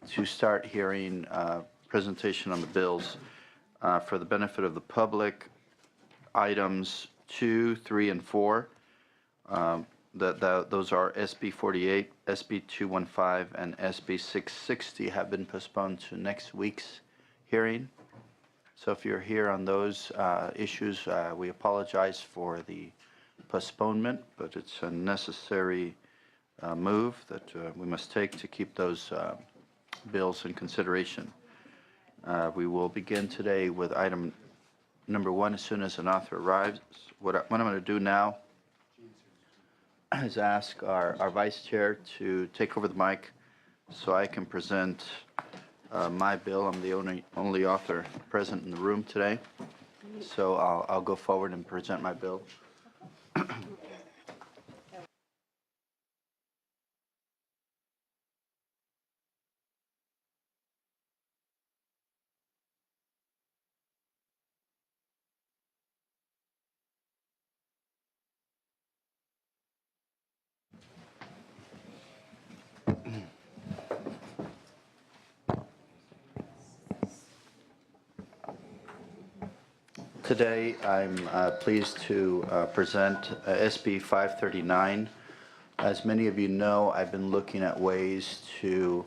to start hearing presentation on the bills. For the benefit of the public, items 2, 3, and 4, those are SB 48, SB 215, and SB 660 have been postponed to next week's hearing. So if you're here on those issues, we apologize for the postponement, but it's a necessary move that we must take to keep those bills in consideration. We will begin today with item number 1 as soon as an author arrives. What I'm going to do now is ask our vice chair to take over the mic so I can present my bill. I'm the only author present in the room today, so I'll go forward and present my bill. Today, I'm pleased to present SB 539. As many of you know, I've been looking at ways to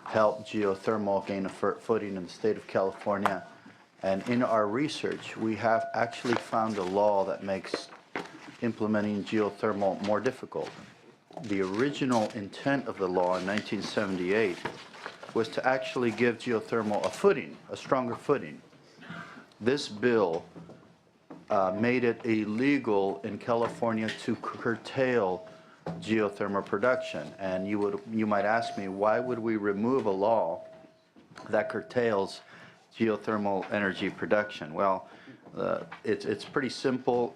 help geothermal gain a footing in the state of California. And in our research, we have actually found a law that makes implementing geothermal more difficult. The original intent of the law in 1978 was to actually give geothermal a footing, a stronger footing. This bill made it illegal in California to curtail geothermal production. And you might ask me, why would we remove a law that curtails geothermal energy production? Well, it's pretty simple.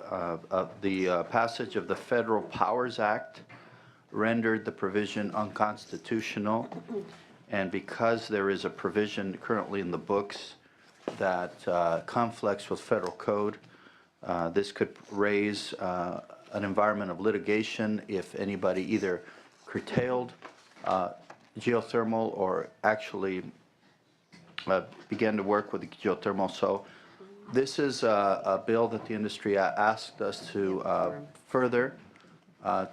The passage of the Federal Powers Act rendered the provision unconstitutional. And because there is a provision currently in the books that conflicts with federal code, this could raise an environment of litigation if anybody either curtailed geothermal or actually began to work with the geothermal. So this is a bill that the industry asked us to further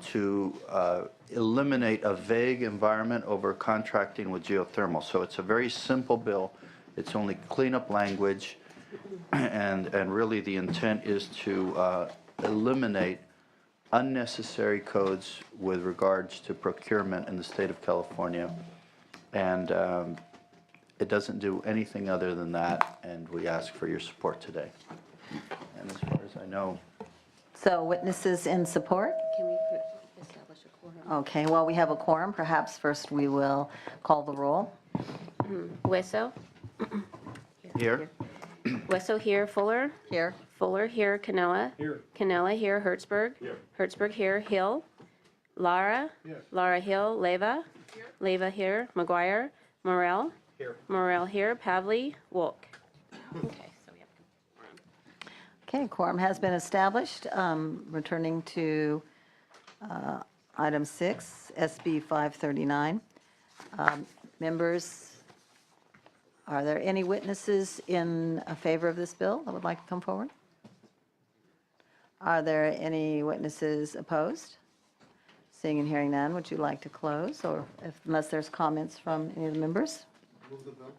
to eliminate a vague environment over contracting with geothermal. So it's a very simple bill. It's only cleanup language, and really the intent is to eliminate unnecessary codes with regards to procurement in the state of California. And it doesn't do anything other than that, and we ask for your support today. And as far as I know. So witnesses in support? Can we establish a quorum? Okay, well, we have a quorum. Perhaps first we will call the roll. Hueso? Here. Hueso here. Fuller? Here. Fuller here. Canela? Here. Canela here. Hertzberg? Here. Hertzberg here. Hill? Lara? Yes. Lara Hill. Leyva? Here. Leyva here. McGuire? Morel? Here. Morel here. Pavley? Wolk. Okay, so we have quorum. Okay, quorum has been established. Returning to item 6, SB 539. Members, are there any witnesses in favor of this bill that would like to come forward? Are there any witnesses opposed? Seeing and hearing none, would you like to close, or unless there's comments from any of the members? Move the bill.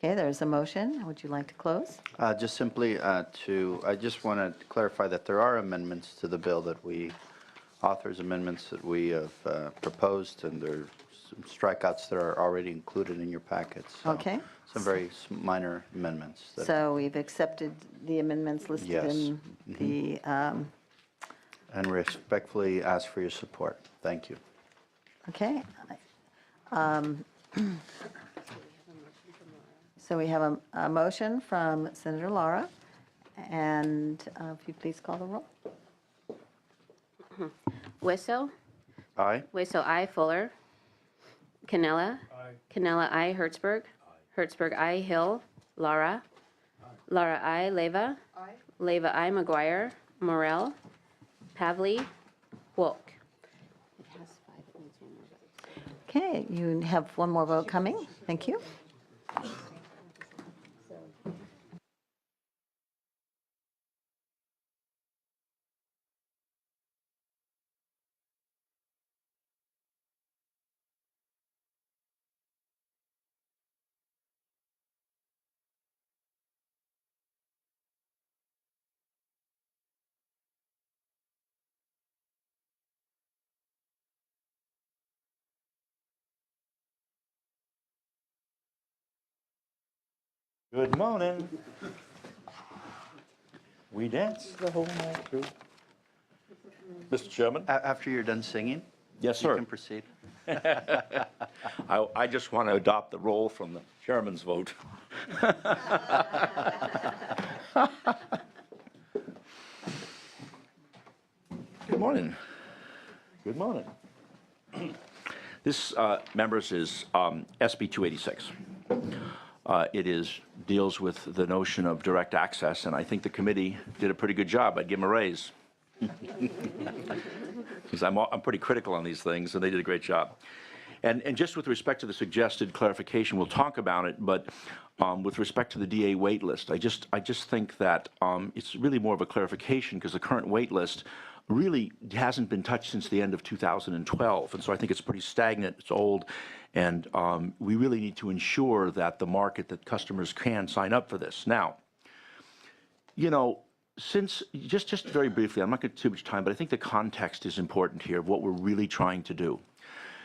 Okay, there's a motion. Would you like to close? Just simply I just want to clarify that there are amendments to the bill that authors amendments that we have proposed, and there's some strikeouts that are already included in your packets. So Okay. Some very minor amendments. So we've accepted the amendments listed Yes. in the, And respectfully ask for your support. Thank you. okay. So we have a motion from Senator Lara, and if you please call the roll. Hueso? Aye. Hueso I. Fuller? Canela? Aye. Canela I. Hertzberg? Hertzberg I. Hill? Lara? Lara I. Leyva? Leyva I. McGuire? Morel? Pavley? Wolk. It has 5. It needs one more vote. Okay, you have one more vote coming. Thank you. Good morning. We dance the whole night through. Mr. Chairman? After you're done singing, Yes, you sir. can proceed. I just want to adopt the role from the chairman's vote. Good morning. Good morning. This, members, is SB 286. It deals with the notion of direct access, and I think the committee did a pretty good job. I'd give them a raise. Because I'm pretty critical on these things, and they did a great job. And just with respect to the suggested clarification, we'll talk about it, but with respect to the DA wait list, I just think that it's really more of a clarification, because the current wait list really hasn't been touched since the end of 2012, and so I think it's pretty stagnant, it's old, and we really need to ensure that the market, that customers can sign up for this. Now, you know, since, just very briefly, I'm not going to take too much time, but I think the context is important here of what we're really trying to do.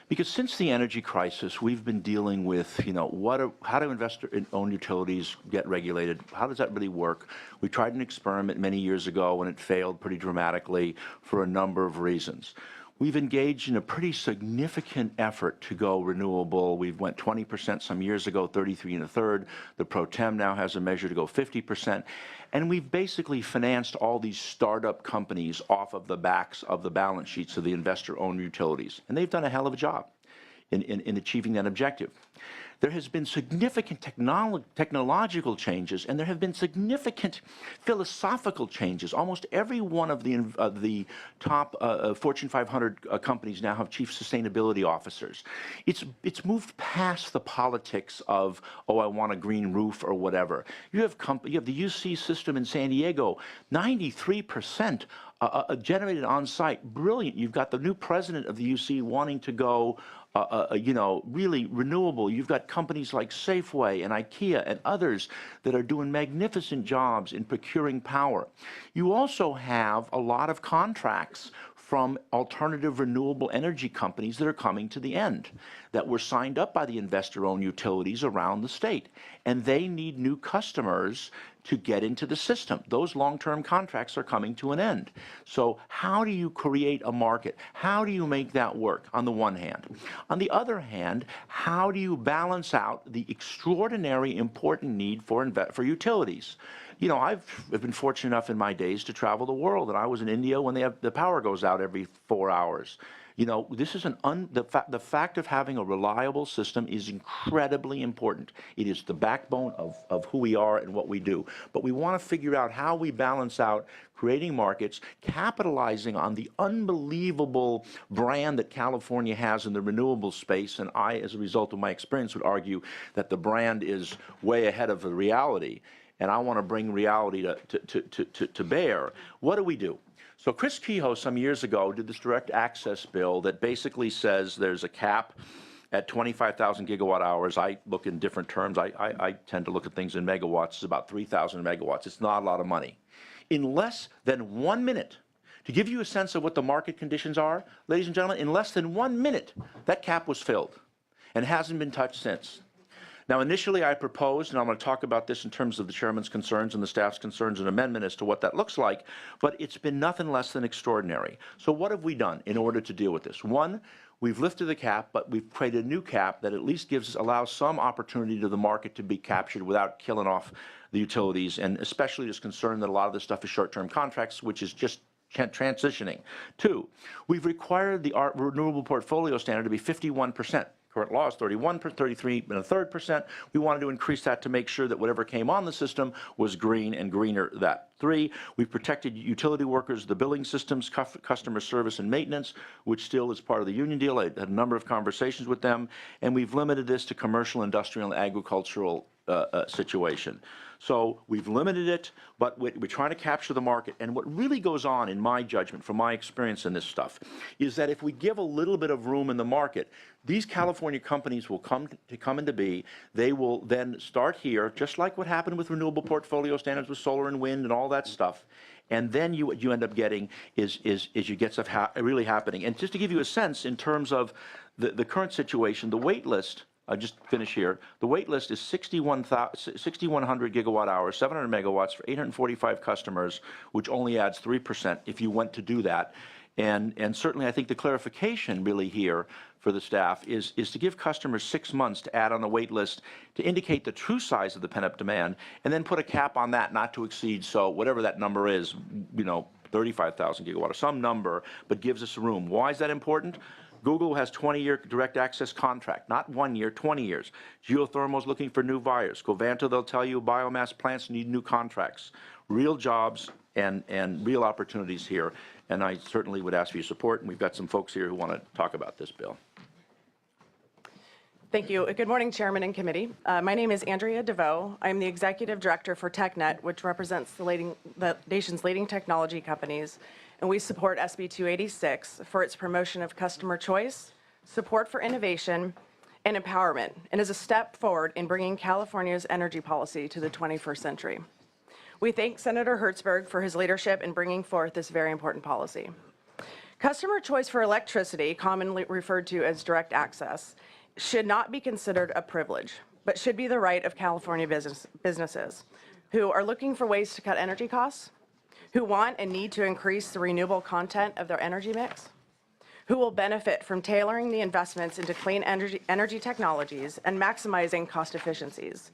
Because since the energy crisis, we've been dealing with, you know, how do investor-owned utilities get regulated? How does that really work? We tried an experiment many years ago, and it failed pretty dramatically for a number of reasons. We've engaged in a pretty significant effort to go renewable. We went 20% some years ago, 33 1/3. The Pro Tem now has a measure to go 50%. And we've basically financed all these startup companies off of the backs of the balance sheets of the investor-owned utilities. And they've done a hell of a job in achieving that objective. There has been significant technological changes, and there have been significant philosophical changes. Almost every one of the top Fortune 500 companies now have chief sustainability officers. It's moved past the politics of, oh, I want a green roof or whatever. You have the UC system in San Diego, 93% generated on site. Brilliant. You've got the new president of the UC wanting to go you know, really renewable. You've got companies like Safeway and IKEA and others that are doing magnificent jobs in procuring power. You also have a lot of contracts from alternative renewable energy companies that are coming to the end, that were signed up by the investor-owned utilities around the state. And they need new customers to get into the system. Those long-term contracts are coming to an end. So how do you create a market? How do you make that work, on the one hand? On the other hand, how do you balance out the extraordinary important need for utilities? You know, I've been fortunate enough in my days to travel the world, and I was in India when the power goes out every 4 hours. You know, this is the fact of having a reliable system is incredibly important. It is the backbone of who we are and what we do. But we want to figure out how we balance out creating markets, capitalizing on the unbelievable brand that California has in the renewable space. And I, as a result of my experience, would argue that the brand is way ahead of the reality. And I want to bring reality to bear. What do? So Chris Kehoe some years ago did this direct access bill that basically says there's a cap at 25,000 gigawatt hours. I look in different terms. I tend to look at things in megawatts. It's about 3,000 megawatts. It's not a lot of money. In less than 1 minute, to give you a sense of what the market conditions are, ladies and gentlemen, in less than 1 minute, that cap was filled and hasn't been touched since. Now, initially, I proposed, and I'm going to talk about this in terms of the chairman's concerns and the staff's concerns, an amendment as to what that looks like, but it's been nothing less than extraordinary. So what have we done in order to deal with this? One, we've lifted the cap, but we've created a new cap that at least allows some opportunity to the market to be captured without killing off the utilities, and especially is concerned that a lot of this stuff is short-term contracts, which is just transitioning. Two, we've required the renewable portfolio standard to be 51%. Current law is 33 1/3%. We wanted to increase that to make sure that whatever came on the system was green and greener that 3, we've protected utility workers, the billing systems, customer service and maintenance, which still is part of the union deal. I had a number of conversations with them, and we've limited this to commercial, industrial, and agricultural situation. So we've limited it, but we're trying to capture the market. And what really goes on, in my judgment, from my experience in this stuff, is that if we give a little bit of room in the market, these California companies will come into be. They will then start here, just like what happened with renewable portfolio standards with solar and wind and all that stuff. And then what you end up getting is you get stuff really happening. And just to give you a sense in terms of the current situation, the wait list, I'll just finish here. The wait list is 6,100 gigawatt hours, 700 megawatts for 845 customers, which only adds 3% if you went to do that. And certainly I think the clarification really here for the staff is to give customers 6 months to add on the wait list to indicate the true size of the pent-up demand, and then put a cap on that not to exceed, so whatever that number is, 35,000 gigawatt or some number, but gives us room. Why is that important? Google has 20-year direct access contract, not 1 year, 20 years. Geothermal's looking for new buyers. Covanta, they'll tell you biomass plants need new contracts. Real jobs and real opportunities here. And I certainly would ask for your support, and we've got some folks here who want to talk about this bill. Thank you. Good morning, Chairman and Committee. My name is Andrea DeVoe. I'm the Executive Director for TechNet, which represents the nation's leading technology companies, and we support SB 286 for its promotion of customer choice, support for innovation, and empowerment, and is a step forward in bringing California's energy policy to the 21st century. We thank Senator Hertzberg for his leadership in bringing forth this very important policy. Customer choice for electricity, commonly referred to as direct access, should not be considered a privilege, but should be the right of California businesses who are looking for ways to cut energy costs, who want and need to increase the renewable content of their energy mix, who will benefit from tailoring the investments into clean energy technologies and maximizing cost efficiencies,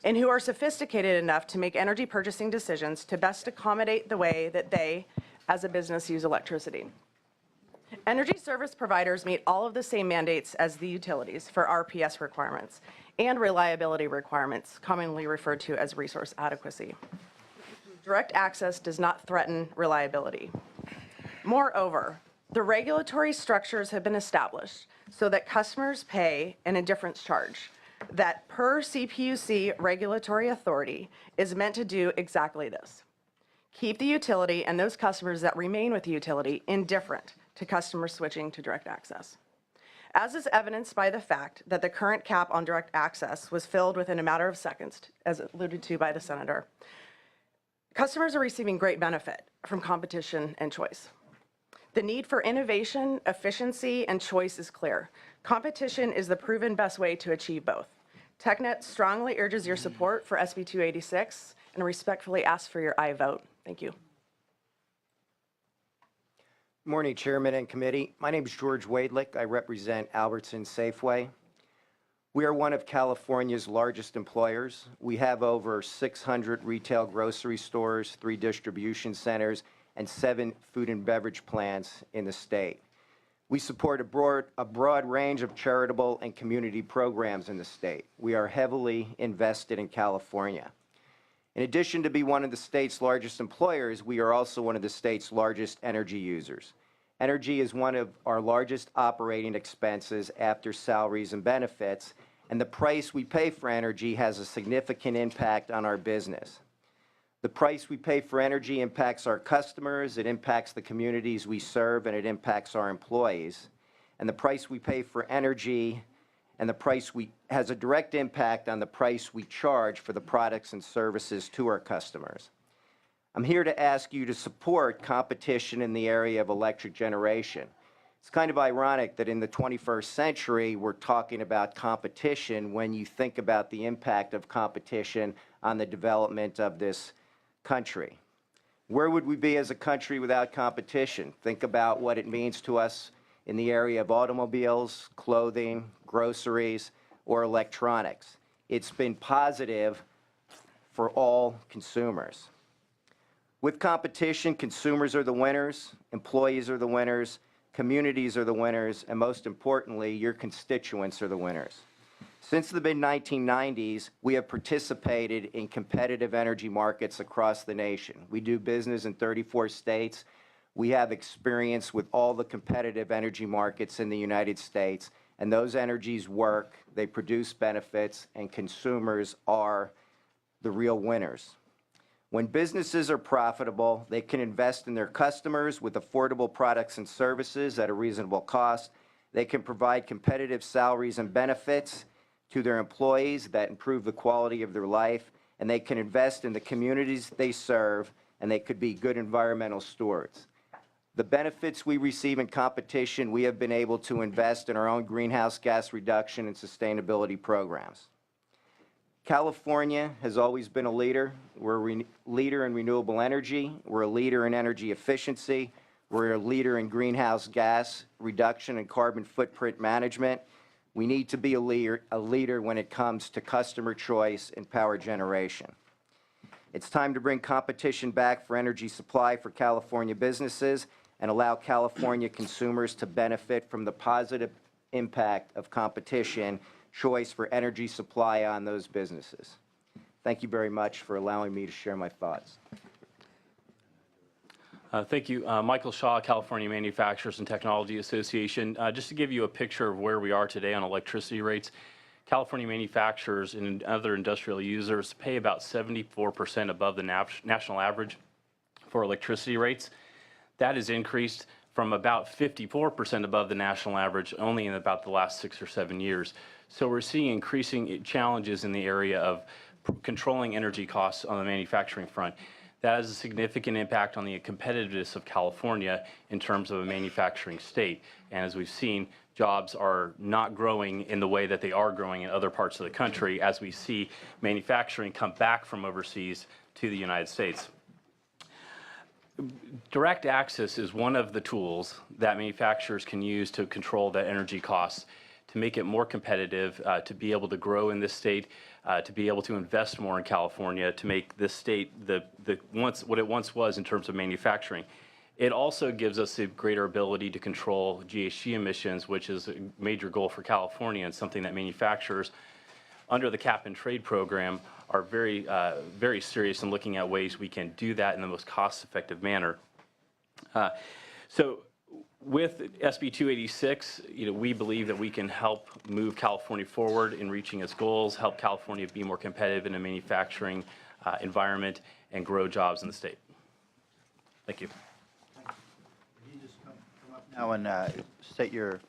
and who are sophisticated enough to make energy purchasing decisions to best accommodate the way that they, as a business, use electricity. Energy service providers meet all of the same mandates as the utilities for RPS requirements and reliability requirements, commonly referred to as resource adequacy. Direct access does not threaten reliability. Moreover, the regulatory structures have been established so that customers pay an indifference charge that, per CPUC regulatory authority, is meant to do exactly this: keep the utility and those customers that remain with the utility indifferent to customers switching to direct access. As is evidenced by the fact that the current cap on direct access was filled within a matter of seconds, as alluded to by the Senator, customers are receiving great benefit from competition and choice. The need for innovation, efficiency, and choice is clear. Competition is the proven best way to achieve both. TechNet strongly urges your support for SB 286 and respectfully asks for your aye vote. Thank you. Good morning, Chairman and Committee. My name is George Wadlick. I represent Albertson Safeway. We are one of California's largest employers. We have over 600 retail grocery stores, 3 distribution centers, and 7 food and beverage plants in the state. We support a broad range of charitable and community programs in the state. We are heavily invested in California. In addition to be one of the state's largest employers, we are also one of the state's largest energy users. Energy is one of our largest operating expenses after salaries and benefits, and the price we pay for energy has a significant impact on our business. The price we pay for energy impacts our customers, it impacts the communities we serve, and it impacts our employees. And the price we pay for energy and the price has a direct impact on the price we charge for the products and services to our customers. I'm here to ask you to support competition in the area of electric generation. It's kind of ironic that in the 21st century, we're talking about competition when you think about the impact of competition on the development of this country. Where would we be as a country without competition? Think about what it means to us in the area of automobiles, clothing, groceries, or electronics. It's been positive for all consumers. With competition, consumers are the winners, employees are the winners, communities are the winners, and most importantly, your constituents are the winners. Since the mid-1990s, we have participated in competitive energy markets across the nation. We do business in 34 states. We have experience with all the competitive energy markets in the United States, and those energies work, they produce benefits, and consumers are the real winners. When businesses are profitable, they can invest in their customers with affordable products and services at a reasonable cost. They can provide competitive salaries and benefits to their employees that improve the quality of their life, and they can invest in the communities they serve, and they could be good environmental stewards. The benefits we receive in competition, we have been able to invest in our own greenhouse gas reduction and sustainability programs. California has always been a leader. We're a leader in renewable energy. We're a leader in energy efficiency. We're a leader in greenhouse gas reduction and carbon footprint management. We need to be a leader when it comes to customer choice and power generation. It's time to bring competition back for energy supply for California businesses and allow California consumers to benefit from the positive impact of competition, choice for energy supply on those businesses. Thank you very much for allowing me to share my thoughts. Thank you. Michael Shaw, California Manufacturers and Technology Association. Just to give you a picture of where we are today on electricity rates, California manufacturers and other industrial users pay about 74% above the national average for electricity rates. That has increased from about 54% above the national average only in about the last 6 or 7 years. So we're seeing increasing challenges in the area of controlling energy costs on the manufacturing front. That has a significant impact on the competitiveness of California in terms of a manufacturing state. And as we've seen, jobs are not growing in the way that they are growing in other parts of the country as we see manufacturing come back from overseas to the United States. Direct access is one of the tools that manufacturers can use to control the energy costs, to make it more competitive, to be able to grow in this state, to be able to invest more in California, to make this state what it once was in terms of manufacturing. It also gives us a greater ability to control GHG emissions, which is a major goal for California and something that manufacturers under the cap and trade program are very serious in looking at ways we can do that in the most cost-effective manner. So with SB 286, we believe that we can help move California forward in reaching its goals, help California be more competitive in a manufacturing environment, and grow jobs in the state. Thank you. Can you just come up now and state your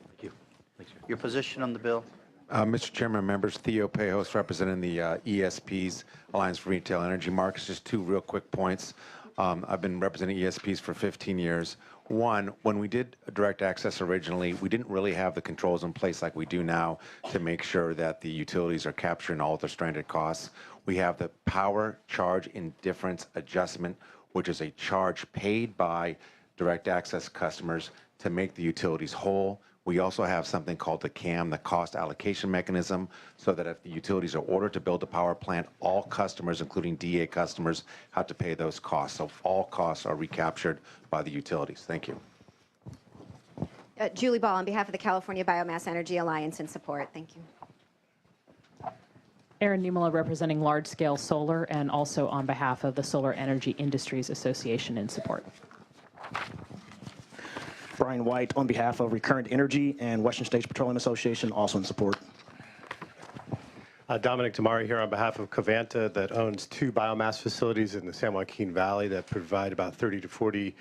position on the bill? Mr. Chairman, members, Theo Pejos representing the ESPs, Alliance for Retail Energy Markets. Just 2 real quick points. I've been representing ESPs for 15 years. One, when we did direct access originally, we didn't really have the controls in place like we do now to make sure that the utilities are capturing all of their stranded costs. We have the power charge indifference adjustment, which is a charge paid by direct access customers to make the utilities whole. We also have something called the CAM, the cost allocation mechanism, so that if the utilities are ordered to build a power plant, all customers, including DA customers, have to pay those costs. So all costs are recaptured by the utilities. Thank you. Julie Ball on behalf of the California Biomass Energy Alliance in support. Thank you. Erin Numela representing large-scale solar and also on behalf of the Solar Energy Industries Association in support. Brian White on behalf of Recurrent Energy and Western States Petroleum Association, also in support. Dominic Tamari here on behalf of Covanta that owns 2 biomass facilities in the San Joaquin Valley that provide about 30 to 40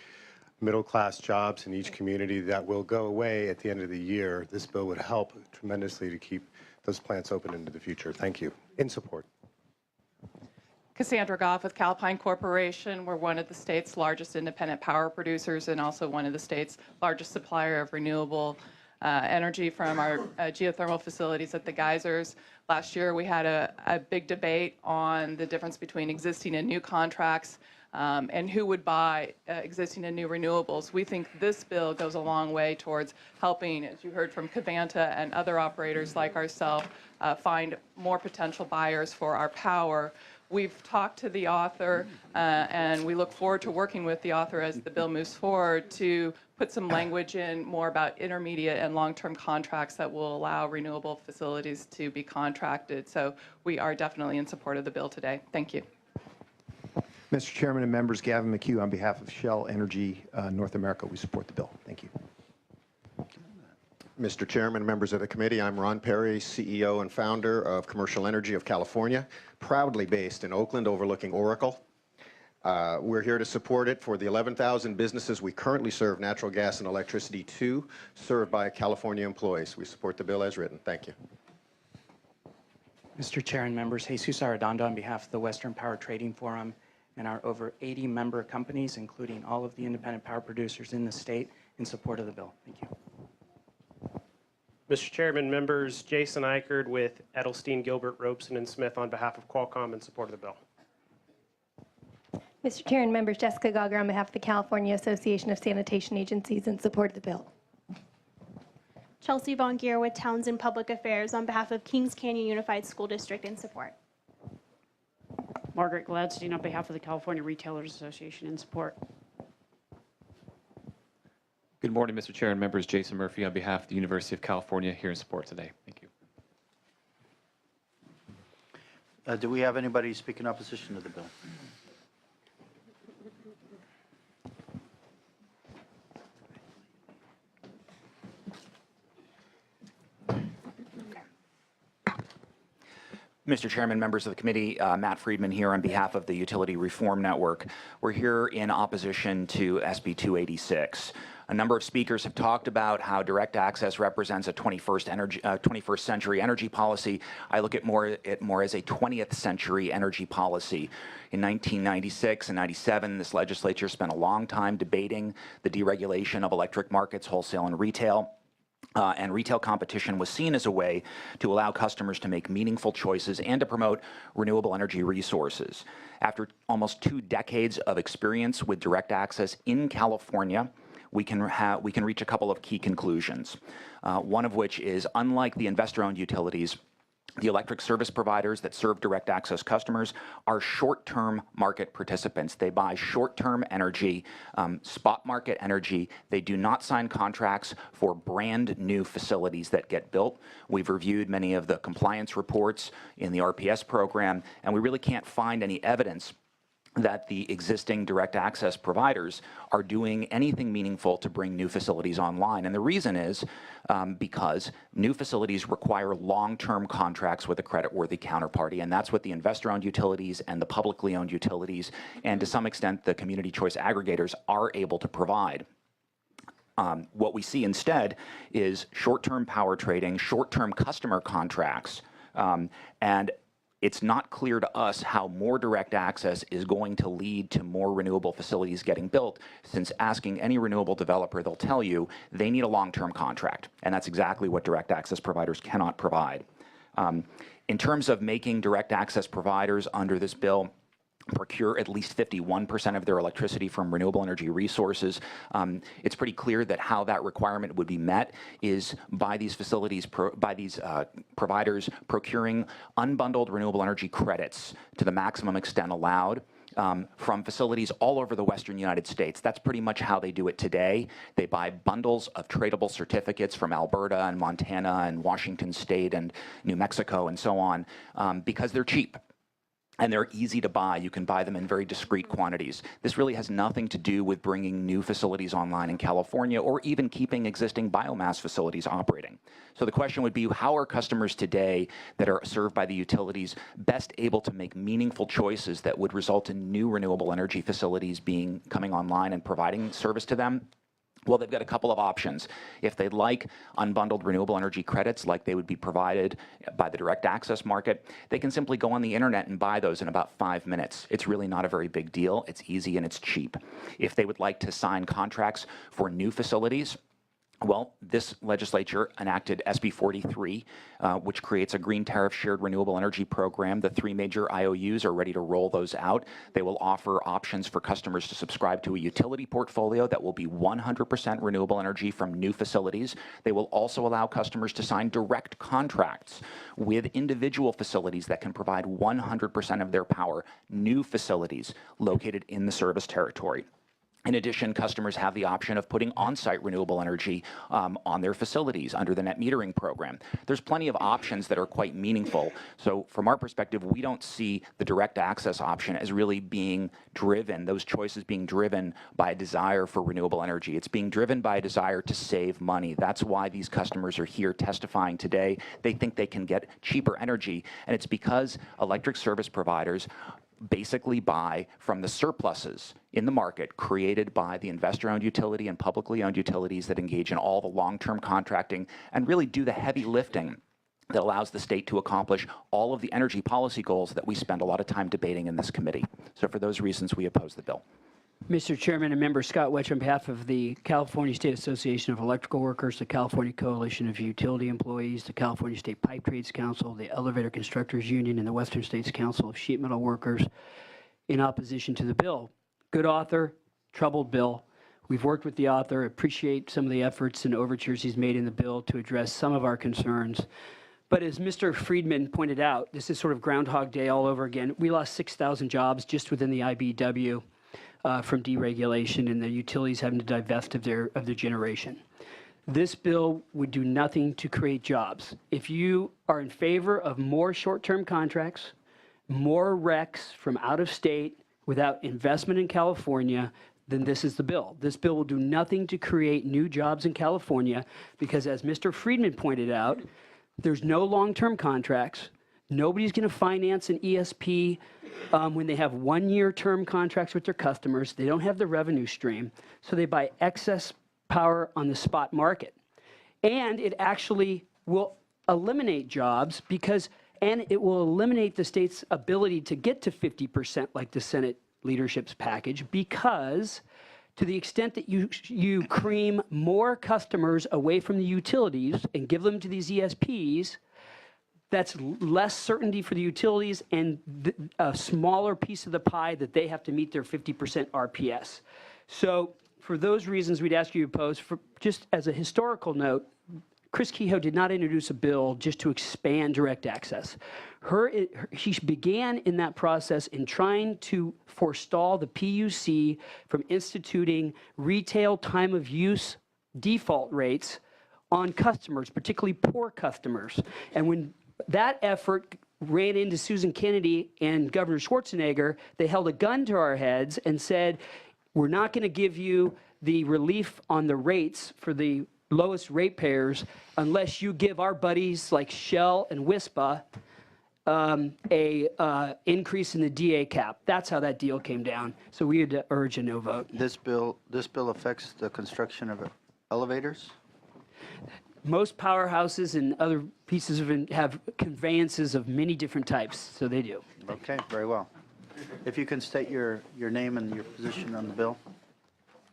middle-class jobs in each community that will go away at the end of the year. This bill would help tremendously to keep those plants open into the future. Thank you. In support. Cassandra Goff with Calpine Corporation. We're one of the state's largest independent power producers and also one of the state's largest supplier of renewable energy from our geothermal facilities at the geysers. Last year, we had a big debate on the difference between existing and new contracts and who would buy existing and new renewables. We think this bill goes a long way towards helping, as you heard from Covanta and other operators like ourselves, find more potential buyers for our power. We've talked to the author, and we look forward to working with the author as the bill moves forward to put some language in more about intermediate and long-term contracts that will allow renewable facilities to be contracted. So we are definitely in support of the bill today. Thank you. Mr. Chairman and members, Gavin McHugh on behalf of Shell Energy North America, we support the bill. Thank you. Mr. Chairman, members of the committee, I'm Ron Perry, CEO and founder of Commercial Energy of California, proudly based in Oakland overlooking Oracle. We're here to support it for the 11,000 businesses we currently serve natural gas and electricity to, served by California employees. We support the bill as written. Thank you. Mr. Chair and members, Jesus Arredondo on behalf of the Western Power Trading Forum and our over 80 member companies, including all of the independent power producers in the state, in support of the bill. Thank you. Mr. Chairman, members, Jason Eichert with Edelstein, Gilbert, Robeson, and Smith on behalf of Qualcomm in support of the bill. Mr. Chair and members, Jessica Gauger on behalf of the California Association of Sanitation Agencies in support of the bill. Chelsea Von Gier with Townsend Public Affairs on behalf of Kings Canyon Unified School District in support. Margaret Gladstein on behalf of the California Retailers Association in support. Good morning, Mr. Chair and members. Jason Murphy on behalf of the University of California here in support today. Thank you. Do we have anybody speak in opposition to the bill? Mr. Chairman, members of the committee, Matt Friedman here on behalf of the Utility Reform Network. We're here in opposition to SB 286. A number of speakers have talked about how direct access represents a 21st century energy policy. I look at it more as a 20th century energy policy. In 1996 and 97, this legislature spent a long time debating the deregulation of electric markets, wholesale and retail. And retail competition was seen as a way to allow customers to make meaningful choices and to promote renewable energy resources. After almost 2 decades of experience with direct access in California, we can reach a couple of key conclusions. One of which is, unlike the investor-owned utilities, the electric service providers that serve direct access customers are short-term market participants. They buy short-term energy, spot market energy. They do not sign contracts for brand new facilities that get built. We've reviewed many of the compliance reports in the RPS program, and we really can't find any evidence that the existing direct access providers are doing anything meaningful to bring new facilities online. And the reason is because new facilities require long-term contracts with a creditworthy counterparty, and that's what the investor-owned utilities and the publicly owned utilities, and to some extent the community choice aggregators, are able to provide. What we see instead is short-term power trading, short-term customer contracts, and it's not clear to us how more direct access is going to lead to more renewable facilities getting built, since asking any renewable developer, they'll tell you they need a long-term contract, and that's exactly what direct access providers cannot provide. In terms of making direct access providers under this bill procure at least 51% of their electricity from renewable energy resources, it's pretty clear that how that requirement would be met is by these facilities, providers procuring unbundled renewable energy credits to the maximum extent allowed from facilities all over the western United States. That's pretty much how they do it today. They buy bundles of tradable certificates from Alberta and Montana and Washington State and New Mexico and so on because they're cheap. And they're easy to buy. You can buy them in very discrete quantities. This really has nothing to do with bringing new facilities online in California or even keeping existing biomass facilities operating. So the question would be, how are customers today that are served by the utilities best able to make meaningful choices that would result in new renewable energy facilities coming online and providing service to them? Well, they've got a couple of options. If they'd like unbundled renewable energy credits like they would be provided by the direct access market, they can simply go on the internet and buy those in about 5 minutes. It's really not a very big deal. It's easy and it's cheap. If they would like to sign contracts for new facilities, well, this legislature enacted SB 43, which creates a green tariff shared renewable energy program. The 3 major IOUs are ready to roll those out. They will offer options for customers to subscribe to a utility portfolio that will be 100% renewable energy from new facilities. They will also allow customers to sign direct contracts with individual facilities that can provide 100% of their power, new facilities located in the service territory. In addition, customers have the option of putting on-site renewable energy on their facilities under the net metering program. There's plenty of options that are quite meaningful. So from our perspective, we don't see the direct access option as really being driven, those choices being driven by a desire for renewable energy. It's being driven by a desire to save money. That's why these customers are here testifying today. They think they can get cheaper energy, and it's because electric service providers basically buy from the surpluses in the market created by the investor-owned utility and publicly owned utilities that engage in all the long-term contracting and really do the heavy lifting that allows the state to accomplish all of the energy policy goals that we spend a lot of time debating in this committee. So for those reasons, we oppose the bill. Mr. Chairman and members, Scott Wetch on behalf of the California State Association of Electrical Workers, the California Coalition of Utility Employees, the California State Pipe Trades Council, the Elevator Constructors Union, and the Western States Council of Sheet Metal Workers in opposition to the bill. Good author, troubled bill. We've worked with the author, appreciate some of the efforts and overtures he's made in the bill to address some of our concerns. But as Mr. Friedman pointed out, this is sort of Groundhog Day all over again. We lost 6,000 jobs just within the IBW. From deregulation and the utilities having to divest of their generation. This bill would do nothing to create jobs. If you are in favor of more short-term contracts, more RECs from out of state without investment in California, then this is the bill. This bill will do nothing to create new jobs in California because, as Mr. Friedman pointed out, there's no long-term contracts. Nobody's going to finance an ESP when they have one-year term contracts with their customers. They don't have the revenue stream, so they buy excess power on the spot market. And it actually will eliminate jobs and it will eliminate the state's ability to get to 50% like the Senate leadership's package, because to the extent that you cream more customers away from the utilities and give them to these ESPs, that's less certainty for the utilities and a smaller piece of the pie that they have to meet their 50% RPS. So for those reasons, we'd ask you to oppose. Just as a historical note, Chris Kehoe did not introduce a bill just to expand direct access. She began in that process in trying to forestall the PUC from instituting retail time of use default rates on customers, particularly poor customers. And when that effort ran into Susan Kennedy and Governor Schwarzenegger, they held a gun to our heads and said, we're not going to give you the relief on the rates for the lowest ratepayers unless you give our buddies like Shell and WISPA a increase in the DA cap. That's how that deal came down. So we would urge a no vote. This bill affects the construction of elevators? Most powerhouses and other pieces have conveyances of many different types, so they do. Okay, very well. If you can state your name and your position on the bill.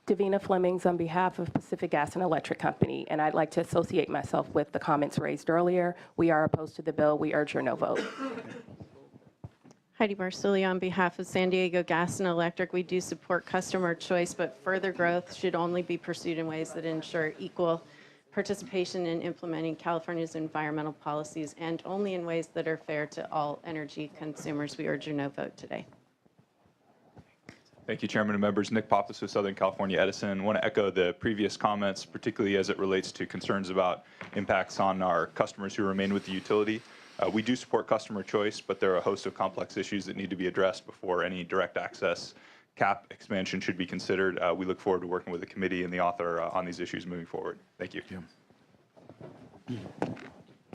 Davina Flemings on behalf of Pacific Gas and Electric Company, and I'd like to associate myself with the comments raised earlier. We are opposed to the bill. We urge your no vote. Heidi Marsili on behalf of San Diego Gas and Electric. We do support customer choice, but further growth should only be pursued in ways that ensure equal participation in implementing California's environmental policies, and only in ways that are fair to all energy consumers. We urge your no vote today. Thank you, Chairman and members. Nick Pappas with Southern California Edison. I want to echo the previous comments, particularly as it relates to concerns about impacts on our customers who remain with the utility. We do support customer choice, but there are a host of complex issues that need to be addressed before any direct access cap expansion should be considered. We look forward to working with the committee and the author on these issues moving forward. Thank you.